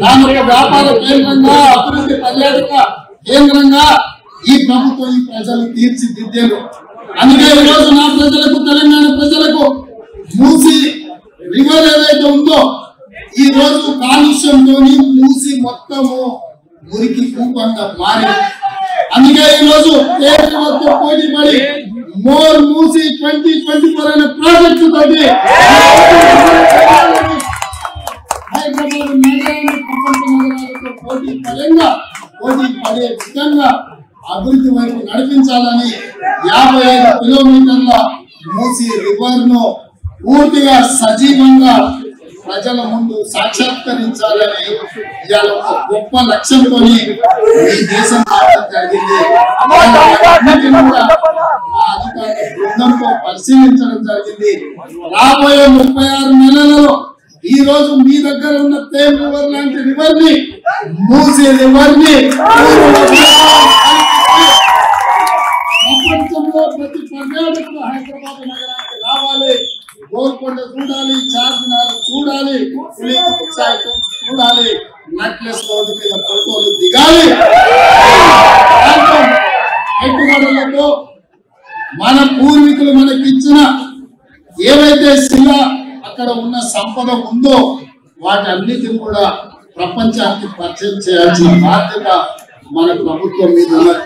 దాని యొక్క వ్యాపార కేంద్రంగా అభివృద్ధి పర్యాటక కేంద్రంగా ఈ ప్రభుత్వం ఈ ప్రజలు తీర్చిదిద్దారు. అందుకే ఈ రోజు నా ప్రజలకు, తెలంగాణ ప్రజలకు మూసి రివర్ ఏదైతే ఉందో ఈ రోజు కాలుష్యంతో మూసి మొత్తము మురికి కూపంగా మారి, అందుకే ఈ రోజు పోటీ పడి మోర్ మూసి 2024 అనే ప్రాజెక్టు తోటి హైదరాబాద్ నగరాన్ని ప్రపంచ నగరాలతో పోటీ పడే విధంగా అభివృద్ధి వైపు నడిపించాలని 55 కిలోమీటర్ల మూసి రివర్ ను పూర్తిగా సజీవంగా ప్రజల ముందు సాక్షాత్కరించాలని ఇవాళ ఒక గొప్ప లక్ష్యంతో ఈ దేశం జరిగింది. బృందంతో పరిశీలించడం జరిగింది. రాబోయే 36 నెలలలో ఈ రోజు మీ దగ్గర ఉన్న తేమ్ రివర్ లాంటి రివర్ ని, మూసీ రివర్ ని ప్రపంచంలో ప్రతి పర్యాటకులు హైదరాబాద్ నగరానికి రావాలి. గోల్కొండ చూడాలి, చార్మినార్ చూడాలి, చూడాలి, నెక్లెస్ రోడ్డు మీద ఫోటోలు దిగాలి. పెట్టుబడులతో మన పూర్వీకులు మనకిచ్చిన ఏవైతే శిల అక్కడ ఉన్న సంపద ఉందో వాటన్నిటిని కూడా ప్రపంచానికి పరిచయం చేయాల్సిన బాధ్యత మన ప్రభుత్వం మీద ఉన్నది.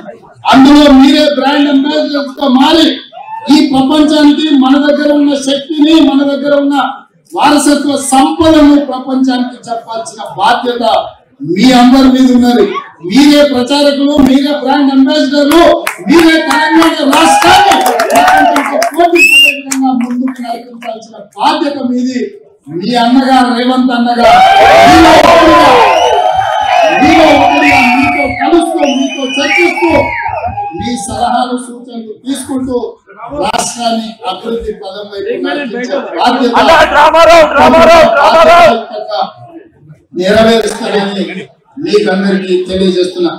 అందులో మీరే బ్రాండ్ అంబాసిడర్స్ గా మారి ఈ ప్రపంచానికి మన దగ్గర ఉన్న శక్తిని, మన దగ్గర ఉన్న వారసత్వ సంపదను ప్రపంచానికి చెప్పాల్సిన బాధ్యత మీ అందరి మీద ఉన్నది. మీరే ప్రచారకులు, మీరే బ్రాండ్ అంబాసిడర్లు, మీరే తెలంగాణ రాష్ట్రాన్ని ప్రపంచంతో పోటీ పడే విధంగా ముందుకు నడిపించాల్సిన బాధ్యత మీది. మీ అన్నగారు రేవంత్ అన్నగా మీతో కలుస్తూ, మీతో చర్చిస్తూ, మీ సలహాలు సూచనలు తీసుకుంటూ రాష్ట్రాన్ని అభివృద్ధి పదం వైపు నడిపించే బాధ్యత నెరవేరుస్తారని మీకందరికీ తెలియజేస్తున్నా.